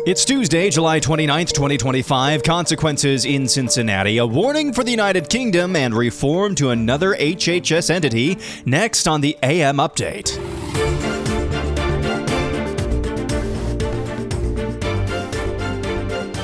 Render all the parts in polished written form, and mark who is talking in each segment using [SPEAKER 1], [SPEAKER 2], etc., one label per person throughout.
[SPEAKER 1] It's Tuesday, July 29th, 2025. Consequences in Cincinnati. A warning for the United Kingdom and reform to another HHS entity. Next on the AM Update.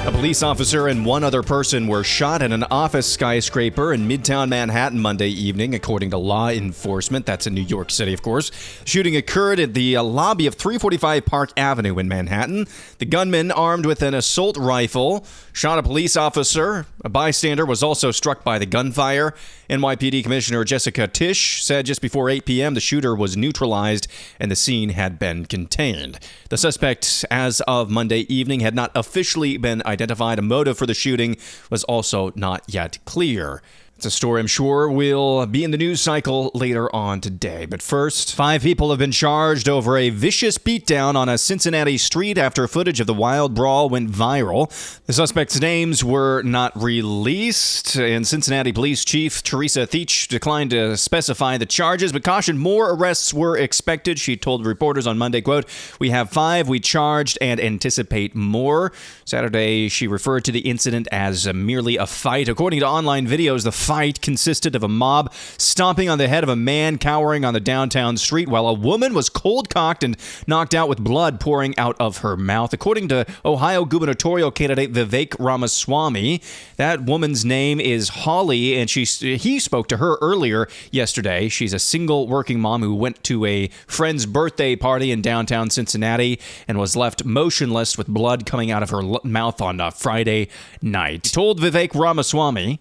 [SPEAKER 1] A police officer and one other person were shot at an office skyscraper in Midtown Manhattan Monday evening, according to law enforcement. That's in New York City, of course. Shooting occurred at the lobby of 345 Park Avenue in Manhattan. The gunman, armed with an assault rifle, shot a police officer. A bystander was also struck by the gunfire. NYPD Commissioner Jessica Tisch said just before 8 p.m. the shooter was neutralized and the scene had been contained. The suspect, as of Monday evening, had not officially been identified. A motive for the shooting was also not yet clear. It's a story I'm sure will be in the news cycle later on today. But first, 5 people have been charged over a vicious beatdown on a Cincinnati street after footage of the wild brawl went viral. The suspects' names were not released, and Cincinnati Police Chief Teresa Theetge declined to specify the charges, but cautioned more arrests were expected. She told reporters on Monday, quote, "We have 5 we charged and anticipate more." Saturday, she referred to the incident as merely a fight. According to online videos, the fight consisted of a mob stomping on the head of a man cowering on the downtown street while a woman was cold-cocked and knocked out with blood pouring out of her mouth. According to Ohio gubernatorial candidate Vivek Ramaswamy, that woman's name is Holly, and he spoke to her earlier yesterday. She's a single working mom who went to a friend's birthday party in downtown Cincinnati and was left motionless with blood coming out of her mouth on Friday night. He told Vivek Ramaswamy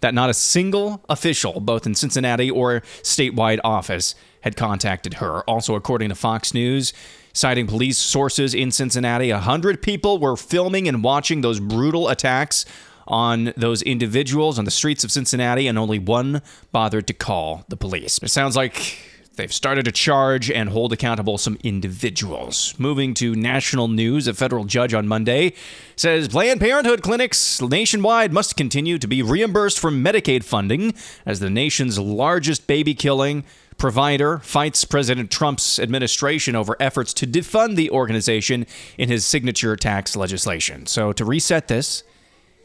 [SPEAKER 1] that not a single official, both in Cincinnati or statewide office, had contacted her. Also, according to Fox News, citing police sources in Cincinnati, 100 people were filming and watching those brutal attacks on those individuals on the streets of Cincinnati, and only one bothered to call the police. It sounds like they've started to charge and hold accountable some individuals. Moving to national news, a federal judge on Monday says Planned Parenthood clinics nationwide must continue to be reimbursed from Medicaid funding as the nation's largest baby-killing provider fights President Trump's administration over efforts to defund the organization in his signature tax legislation. So to reset this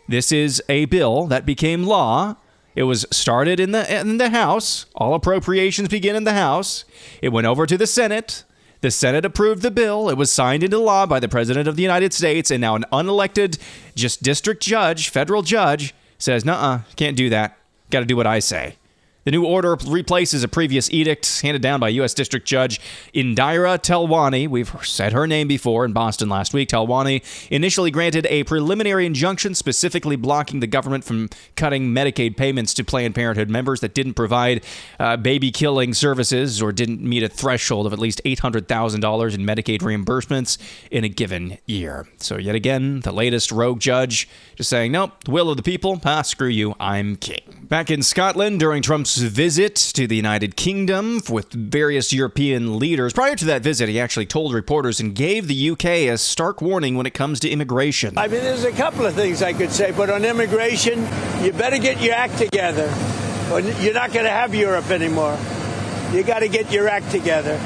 [SPEAKER 1] is a bill that became law. It was started in the House. All appropriations begin in the House. It went over to the Senate. The Senate approved the bill. It was signed into law by the President of the United States. And now an unelected district judge, federal judge, says, nuh-uh, can't do that. Got to do what I say. The new order replaces a previous edict handed down by U.S. District Judge Indira Telwani. We've said her name before in Boston last week. Telwani initially granted a preliminary injunction specifically blocking the government from cutting Medicaid payments to Planned Parenthood members that didn't provide baby-killing services or didn't meet a threshold of at least $800,000 in Medicaid reimbursements in a given year. So yet again, the latest rogue judge just saying, nope, the will of the people, screw you, I'm king. Back in Scotland, during Trump's visit to the United Kingdom with various European leaders. Prior to that visit, he actually told reporters and gave the UK a stark warning when it comes to immigration.
[SPEAKER 2] I mean, there's a couple of things I could say, but on immigration, you better get your act together. Or you're not going to have Europe anymore. You got to get your act together.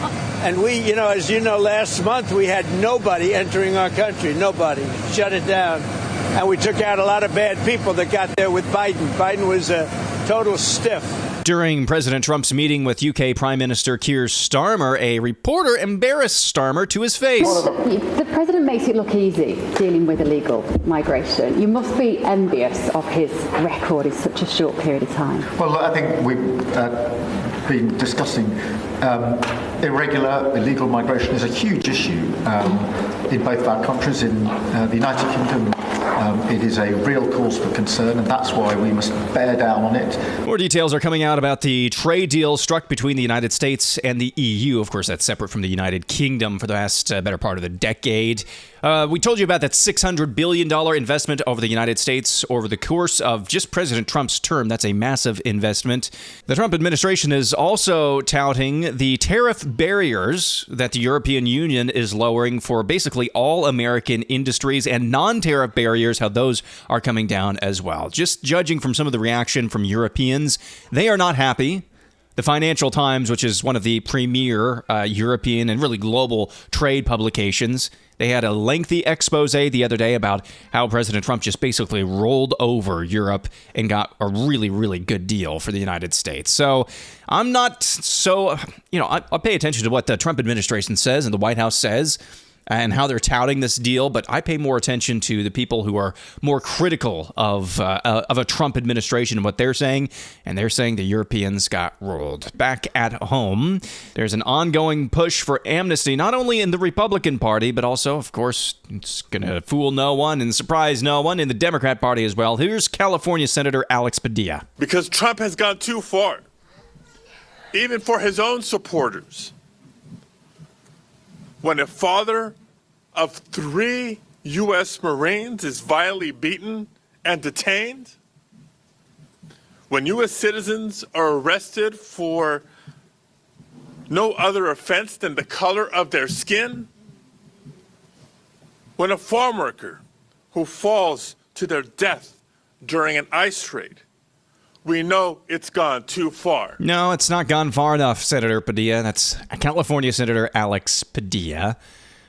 [SPEAKER 2] And we, as you know, last month we had nobody entering our country. Nobody. Shut it down. And we took out a lot of bad people that got there with Biden. Biden was a total stiff.
[SPEAKER 1] During President Trump's meeting with UK Prime Minister Keir Starmer, a reporter embarrassed Starmer to his face.
[SPEAKER 3] The president makes it look easy dealing with illegal migration. You must be envious of his record in such a short period of time.
[SPEAKER 4] Well, I think we've been discussing irregular, illegal migration is a huge issue in both our countries. In the United Kingdom, it is a real cause for concern, and that's why we must bear down on it.
[SPEAKER 1] More details are coming out about the trade deal struck between the United States and the EU. Of course, that's separate from the United Kingdom for the last better part of the decade. We told you about that $600 billion investment over the United States over the course of just President Trump's term. That's a massive investment. The Trump administration is also touting the tariff barriers that the European Union is lowering for basically all American industries, and non-tariff barriers, how those are coming down as well. Just judging from some of the reaction from Europeans, they are not happy. The Financial Times, which is one of the premier European and really global trade publications, They had a lengthy expose the other day about how President Trump just basically rolled over Europe and got a really, really good deal for the United States. So I'm not so, I'll pay attention to what the Trump administration says and the White House says and how they're touting this deal, but I pay more attention to the people who are more critical of a Trump administration and what they're saying, and they're saying the Europeans got rolled. Back at home, there's an ongoing push for amnesty, not only in the Republican Party, but also, of course, it's going to fool no one and surprise no one in the Democrat Party as well. Here's California Senator Alex Padilla.
[SPEAKER 5] Because Trump has gone too far, even for his own supporters. When a father of 3 U.S. Marines is vilely beaten and detained, when U.S. citizens are arrested for no other offense than the color of their skin, when a farm worker who falls to their death during an ice raid, we know it's gone too far.
[SPEAKER 1] No, it's not gone far enough, Senator Padilla. That's California Senator Alex Padilla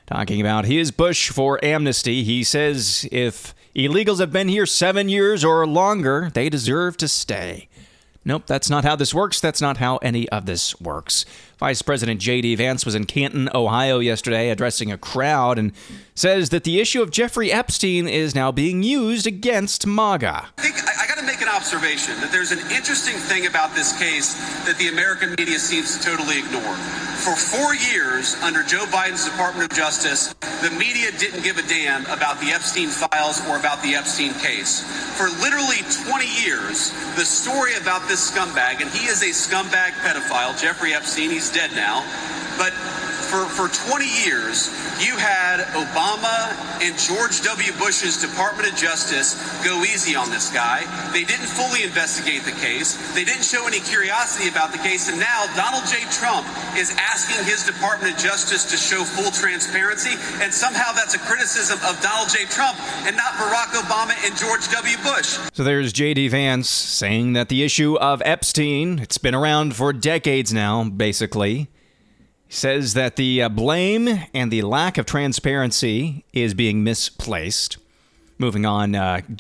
[SPEAKER 1] talking about his push for amnesty. He says if illegals have been here 7 years or longer, they deserve to stay. Nope, that's not how this works. That's not how any of this works. Vice President JD Vance was in Canton, Ohio yesterday addressing a crowd and says that the issue of Jeffrey Epstein is now being used against MAGA.
[SPEAKER 6] I got to make an observation that there's an interesting thing about this case that the American media seems to totally ignore. For 4 years, under Joe Biden's Department of Justice, the media didn't give a damn about the Epstein files or about the Epstein case. For literally 20 years, the story about this scumbag, and he is a scumbag pedophile, Jeffrey Epstein, he's dead now, but for 20 years, you had Obama and George W. Bush's Department of Justice go easy on this guy. They didn't fully investigate the case. They didn't show any curiosity about the case. And now Donald J. Trump is asking his Department of Justice to show full transparency. And somehow that's a criticism of Donald J. Trump and not Barack Obama and George W. Bush.
[SPEAKER 1] So there's JD Vance saying that the issue of Epstein, it's been around for decades now, basically. He says that the blame and the lack of transparency is being misplaced. Moving on,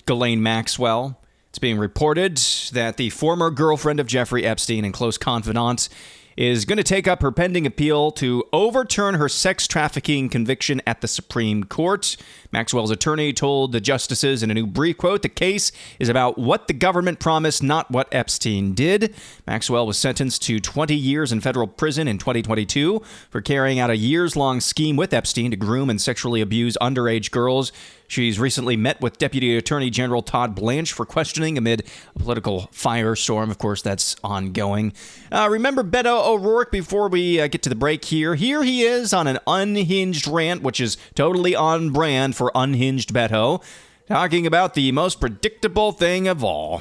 [SPEAKER 1] Ghislaine Maxwell. It's being reported that the former girlfriend of Jeffrey Epstein and close confidant is going to take up her pending appeal to overturn her sex trafficking conviction at the Supreme Court. Maxwell's attorney told the justices in a new brief, quote, "The case is about what the government promised, not what Epstein did." Maxwell was sentenced to 20 years in federal prison in 2022 for carrying out a years-long scheme with Epstein to groom and sexually abuse underage girls. She's recently met with Deputy Attorney General Todd Blanche for questioning amid a political firestorm. Of course, that's ongoing. Remember Beto O'Rourke before we get to the break here? Here he is on an unhinged rant, which is totally on brand for unhinged Beto, talking about the most predictable thing of all.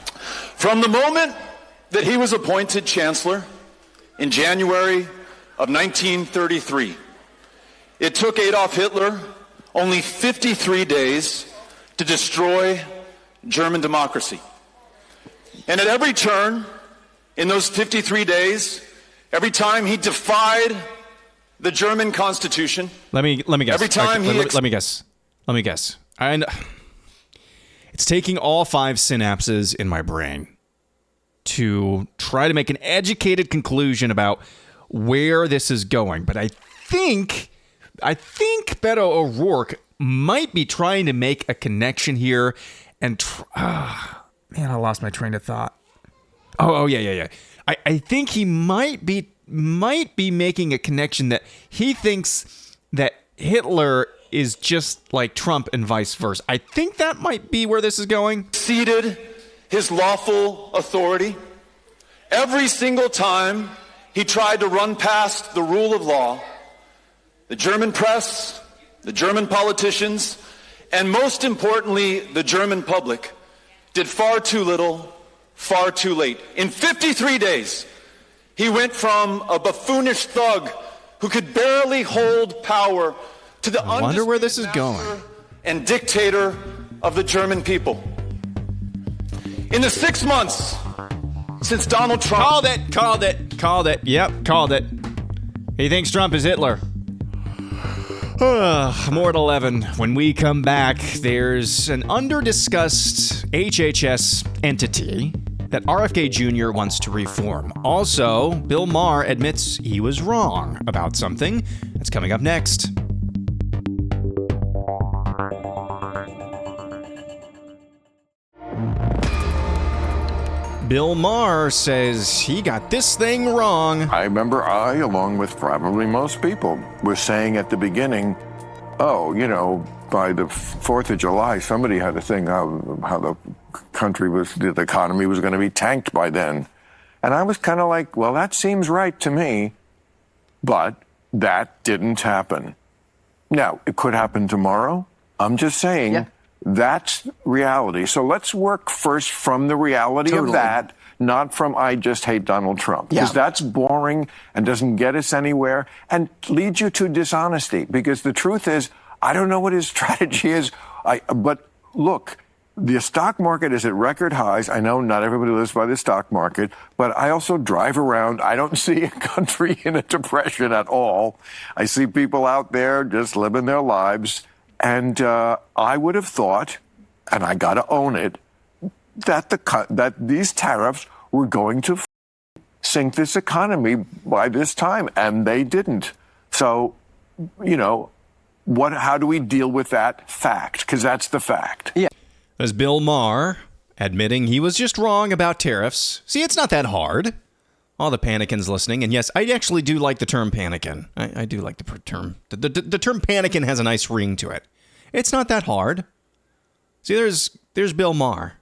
[SPEAKER 7] From the moment that he was appointed chancellor in January of 1933, it took Adolf Hitler only 53 days to destroy German democracy. And at every turn in those 53 days, every time he defied the German Constitution.
[SPEAKER 1] Let me guess.
[SPEAKER 7] Every time
[SPEAKER 1] let me guess. It's taking all 5 synapses in my brain to try to make an educated conclusion about where this is going. But I think Beto O'Rourke might be trying to make a connection here and man, I lost my train of thought. Yeah. I think he might be making a connection that he thinks that Hitler is just like Trump and vice versa. I think that might be where this is going.
[SPEAKER 7] Ceded his lawful authority every single time he tried to run past the rule of law. The German press, the German politicians, and most importantly, the German public did far too little, far too late. In 53 days, he went from a buffoonish thug who could barely hold power to the
[SPEAKER 1] I wonder where this is going.
[SPEAKER 7] And dictator of the German people. In the 6 months since Donald Trump...
[SPEAKER 1] Called it. Yep, called it. He thinks Trump is Hitler. More at 11. When we come back, there's an under-discussed HHS entity that RFK Jr. wants to reform. Also, Bill Maher admits he was wrong about something. That's coming up next. Bill Maher says he got this thing wrong.
[SPEAKER 8] I remember along with probably most people, was saying at the beginning, oh, by the 4th of July, somebody had a thing how the country was, the economy was going to be tanked by then. And I was kind of like, well, that seems right to me. But that didn't happen. Now, it could happen tomorrow. I'm just saying that's reality. So let's work first from the reality of that, not from I just hate Donald Trump. Because that's boring and doesn't get us anywhere and leads you to dishonesty. Because the truth is, I don't know what his strategy is. But look, the stock market is at record highs. I know not everybody lives by the stock market, but I also drive around. I don't see a country in a depression at all. I see people out there just living their lives. And I would have thought, and I got to own it, that these tariffs were going to sink this economy by this time, and they didn't. So, how do we deal with that fact? Because that's the fact. Yeah.
[SPEAKER 1] As Bill Maher admitting he was just wrong about tariffs. See, it's not that hard. All the panicans listening, and yes, I actually do like the term panicking. I do like the term. The term panicking has a nice ring to it. It's not that hard. See, there's Bill Maher,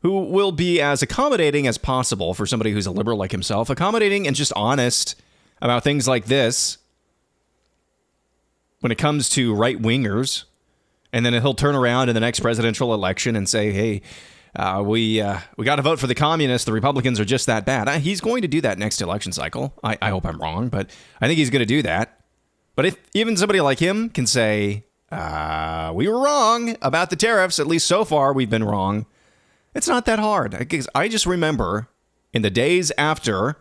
[SPEAKER 1] who will be as accommodating as possible for somebody who's a liberal like himself, accommodating and just honest about things like this when it comes to right-wingers. And then he'll turn around in the next presidential election and say, hey, we got to vote for the communists. The Republicans are just that bad. He's going to do that next election cycle. I hope I'm wrong, but I think he's going to do that. But if even somebody like him can say, we were wrong about the tariffs, at least so far we've been wrong, it's not that hard. Because I just remember in the days after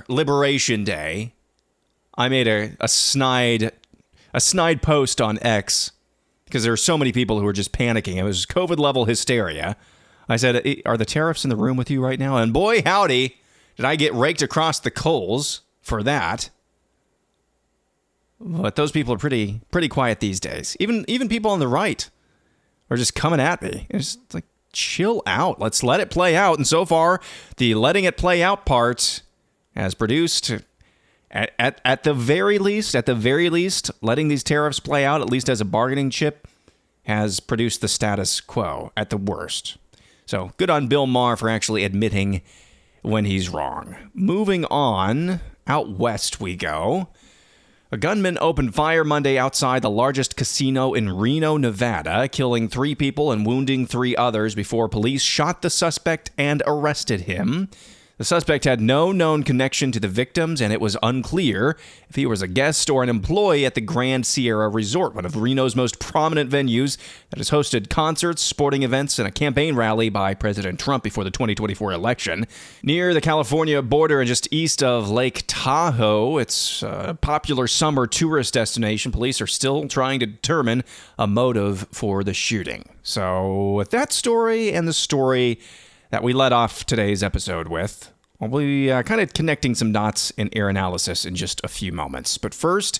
[SPEAKER 1] Liberation Day, I made a snide post on X because there are so many people who are just panicking. It was COVID level hysteria. I said, are the tariffs in the room with you right now? And boy, howdy, did I get raked across the coals for that. But those people are pretty quiet these days. Even people on the right are just coming at me. It's like, chill out. Let's let it play out. And so far, the letting it play out part has produced, at the very least, letting these tariffs play out, at least as a bargaining chip, has produced the status quo at the worst. So good on Bill Maher for actually admitting when he's wrong. Moving on, out west we go. A gunman opened fire Monday outside the largest casino in Reno, Nevada, killing 3 people and wounding 3 others before police shot the suspect and arrested him. The suspect had no known connection to the victims, and it was unclear if he was a guest or an employee at the Grand Sierra Resort, one of Reno's most prominent venues that has hosted concerts, sporting events, and a campaign rally by President Trump before the 2024 election. Near the California border and just east of Lake Tahoe, it's a popular summer tourist destination. Police are still trying to determine a motive for the shooting. So with that story and the story that we led off today's episode with, we'll be kind of connecting some dots in air analysis in just a few moments. But first,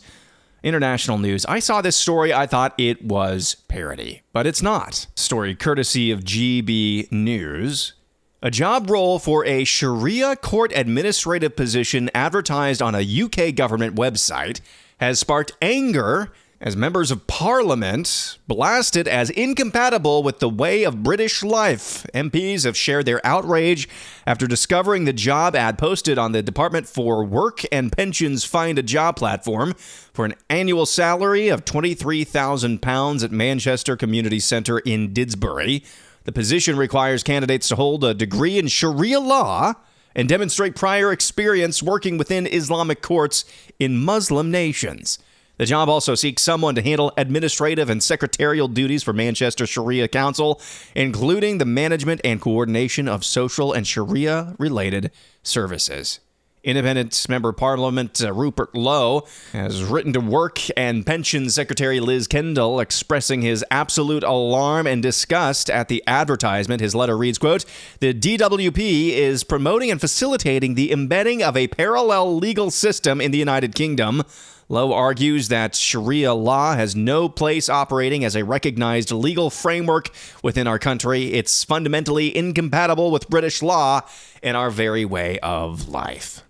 [SPEAKER 1] international news. I saw this story. I thought it was parody, but it's not. Story courtesy of GB News. A job role for a Sharia court administrative position advertised on a UK government website has sparked anger as members of Parliament blasted as incompatible with the way of British life. MPs have shared their outrage after discovering the job ad posted on the Department for Work and Pensions Find a Job platform for an annual salary of £23,000 at Manchester Community Centre in Didsbury. The position requires candidates to hold a degree in Sharia law and demonstrate prior experience working within Islamic courts in Muslim nations. The job also seeks someone to handle administrative and secretarial duties for Manchester Sharia Council, including the management and coordination of social and Sharia-related services. Independent Member of Parliament Rupert Lowe has written to Work and Pensions Secretary Liz Kendall expressing his absolute alarm and disgust at the advertisement. His letter reads, quote, "The DWP is promoting and facilitating the embedding of a parallel legal system in the United Kingdom." Lowe argues that Sharia law has no place operating as a recognized legal framework within our country. It's fundamentally incompatible with British law and our very way of life.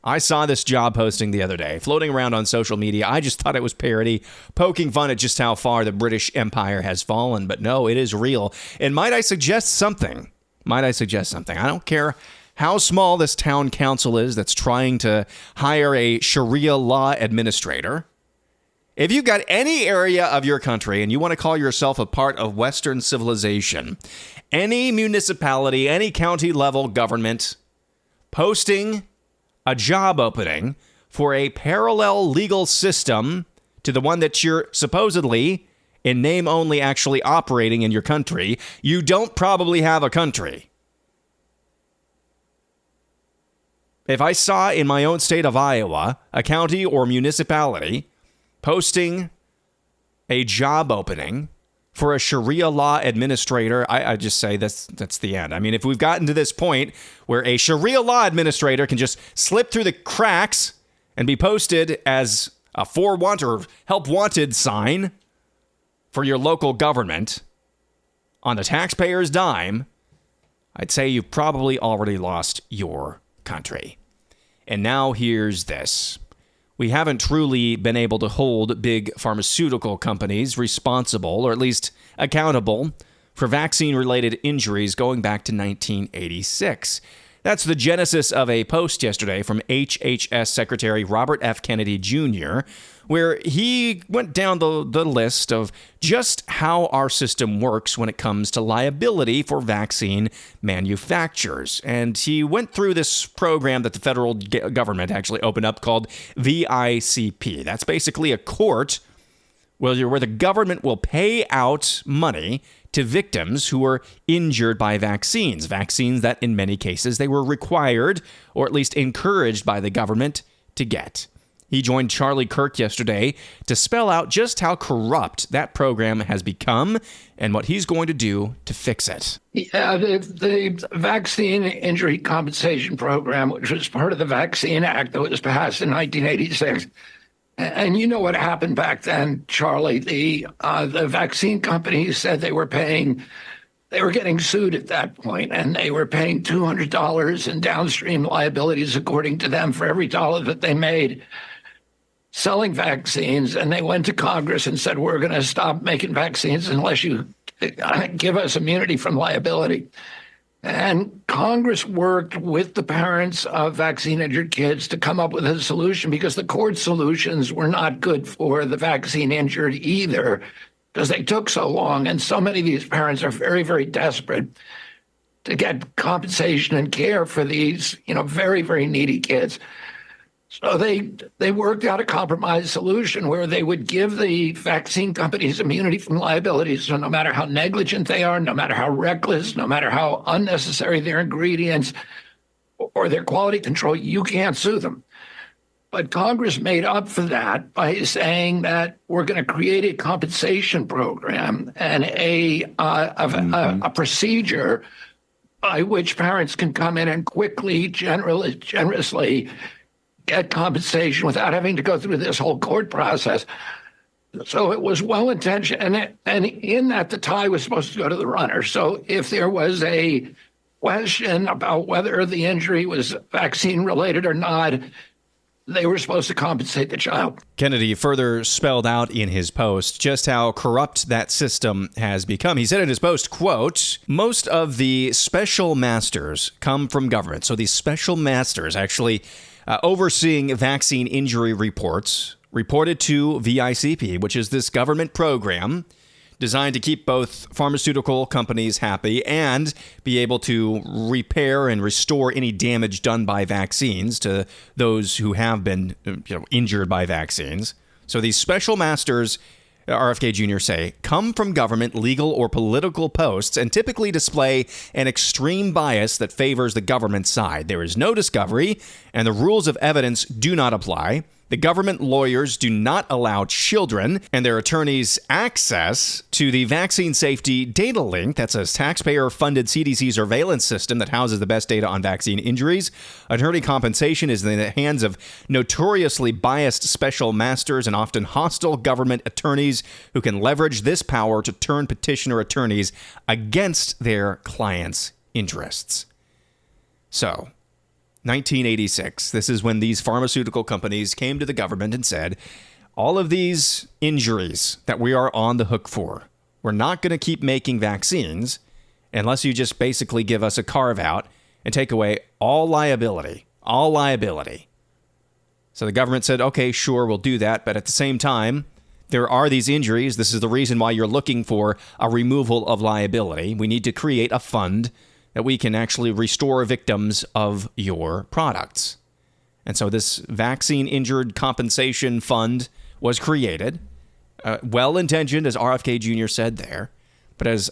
[SPEAKER 1] I saw this job posting the other day, floating around on social media. I just thought it was parody, poking fun at just how far the British Empire has fallen. But no, it is real. And might I suggest something? I don't care how small this town council is that's trying to hire a Sharia law administrator. If you've got any area of your country and you want to call yourself a part of Western civilization, any municipality, any county level government posting a job opening for a parallel legal system to the one that you're supposedly, in name only, actually operating in your country, you don't probably have a country. If I saw in my own state of Iowa a county or municipality posting a job opening for a Sharia law administrator, I just say that's the end. I mean, if we've gotten to this point where a Sharia law administrator can just slip through the cracks and be posted as a for want or help wanted sign for your local government on the taxpayer's dime, I'd say you've probably already lost your country. And now here's this. We haven't truly been able to hold big pharmaceutical companies responsible, or at least accountable, for vaccine-related injuries going back to 1986. That's the genesis of a post yesterday from HHS Secretary Robert F. Kennedy Jr., where he went down the list of just how our system works when it comes to liability for vaccine manufacturers. And he went through this program that the federal government actually opened up called VICP. That's basically a court where the government will pay out money to victims who were injured by vaccines that in many cases they were required or at least encouraged by the government to get. He joined Charlie Kirk yesterday to spell out just how corrupt that program has become and what he's going to do to fix it.
[SPEAKER 9] Yeah, the Vaccine Injury Compensation Program, which was part of the Vaccine Act that was passed in 1986. And you know what happened back then, Charlie. The vaccine companies said they were getting sued at that point, and they were paying $200 in downstream liabilities, according to them, for every dollar that they made selling vaccines. And they went to Congress and said, we're going to stop making vaccines unless you give us immunity from liability. And Congress worked with the parents of vaccine-injured kids to come up with a solution, because the court solutions were not good for the vaccine-injured either, because they took so long. And so many of these parents are very, very desperate to get compensation and care for these, very, very needy kids. So they worked out a compromise solution where they would give the vaccine companies immunity from liability. So no matter how negligent they are, no matter how reckless, no matter how unnecessary their ingredients or their quality control, you can't sue them. But Congress made up for that by saying that we're going to create a compensation program and a procedure by which parents can come in and quickly, generously get compensation without having to go through this whole court process. So it was well-intentioned, and in that the tie was supposed to go to the runner. So if there was a question about whether the injury was vaccine-related or not, they were supposed to compensate the child.
[SPEAKER 1] Kennedy further spelled out in his post just how corrupt that system has become. He said in his post, quote, most of the special masters come from government. So these special masters actually overseeing vaccine injury reports reported to VICP, which is this government program designed to keep both pharmaceutical companies happy and be able to repair and restore any damage done by vaccines to those who have been injured by vaccines. So these special masters RFK Jr. say, come from government, legal, or political posts and typically display an extreme bias that favors the government side. There is no discovery, and the rules of evidence do not apply. The government lawyers do not allow children and their attorneys access to the vaccine safety data link. That's a taxpayer-funded CDC surveillance system that houses the best data on vaccine injuries. Attorney compensation is in the hands of notoriously biased special masters and often hostile government attorneys who can leverage this power to turn petitioner attorneys against their clients' interests. So, 1986. This is when these pharmaceutical companies came to the government and said, all of these injuries that we are on the hook for, we're not going to keep making vaccines unless you just basically give us a carve out and take away all liability. All liability. So the government said, okay, sure, we'll do that. But at the same time, there are these injuries. This is the reason why you're looking for a removal of liability. We need to create a fund that we can actually restore victims of your products. And so this vaccine injured compensation fund was created, well-intentioned, as RFK Jr. said there, but as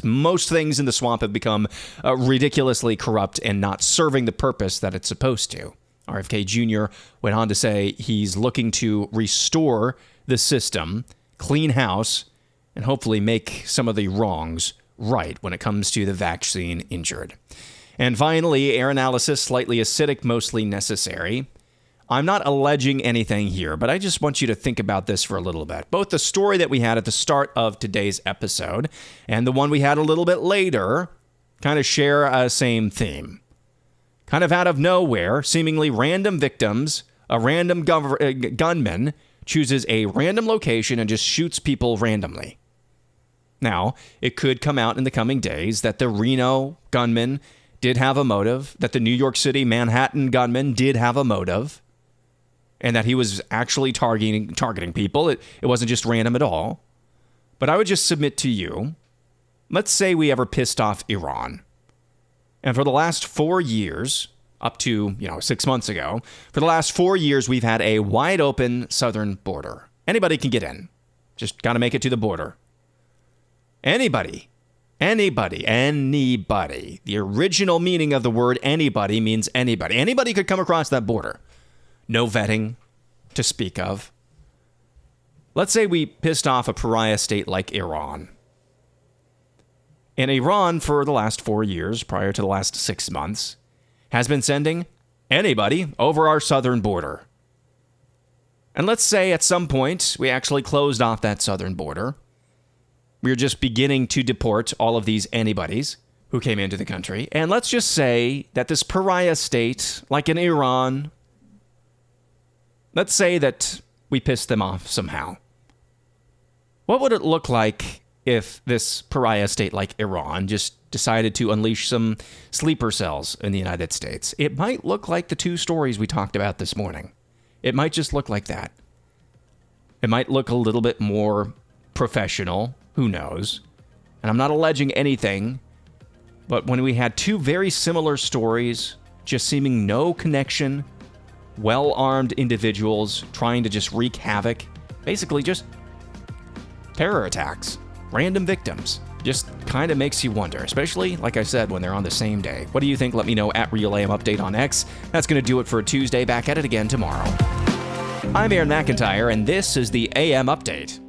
[SPEAKER 1] most things in the swamp have become ridiculously corrupt and not serving the purpose that it's supposed to. RFK Jr. went on to say he's looking to restore the system, clean house, and hopefully make some of the wrongs right when it comes to the vaccine injured. And finally, air analysis, slightly acidic, mostly necessary. I'm not alleging anything here, but I just want you to think about this for a little bit. Both the story that we had at the start of today's episode and the one we had a little bit later kind of share a same theme. Kind of out of nowhere, seemingly random victims, a random gunman chooses a random location and just shoots people randomly. Now, it could come out in the coming days that the Reno gunman did have a motive, that the New York City Manhattan gunman did have a motive, and that he was actually targeting people. It wasn't just random at all. But I would just submit to you, let's say we ever pissed off Iran. And for the last 4 years, up to 6 months ago, for the last 4 years, we've had a wide open southern border. Anybody can get in. Just got to make it to the border. Anybody. The original meaning of the word anybody means anybody. Anybody could come across that border. No vetting to speak of. Let's say we pissed off a pariah state like Iran. And Iran, for the last 4 years, prior to the last 6 months, has been sending anybody over our southern border. And let's say at some point we actually closed off that southern border. We were just beginning to deport all of these anybody's who came into the country. And let's just say that this pariah state, like in Iran, let's say that we pissed them off somehow. What would it look like if this pariah state like Iran just decided to unleash some sleeper cells in the United States? It might look like the 2 stories we talked about this morning. It might just look like that. It might look a little bit more professional. Who knows? And I'm not alleging anything, but when we had 2 very similar stories, just seeming no connection, well-armed individuals trying to just wreak havoc, basically just terror attacks, random victims, just kind of makes you wonder, especially, like I said, when they're on the same day. What do you think? Let me know at RealAM Update on X. That's going to do it for a Tuesday. Back at it again tomorrow. I'm Aaron McIntyre, and this is the AM Update.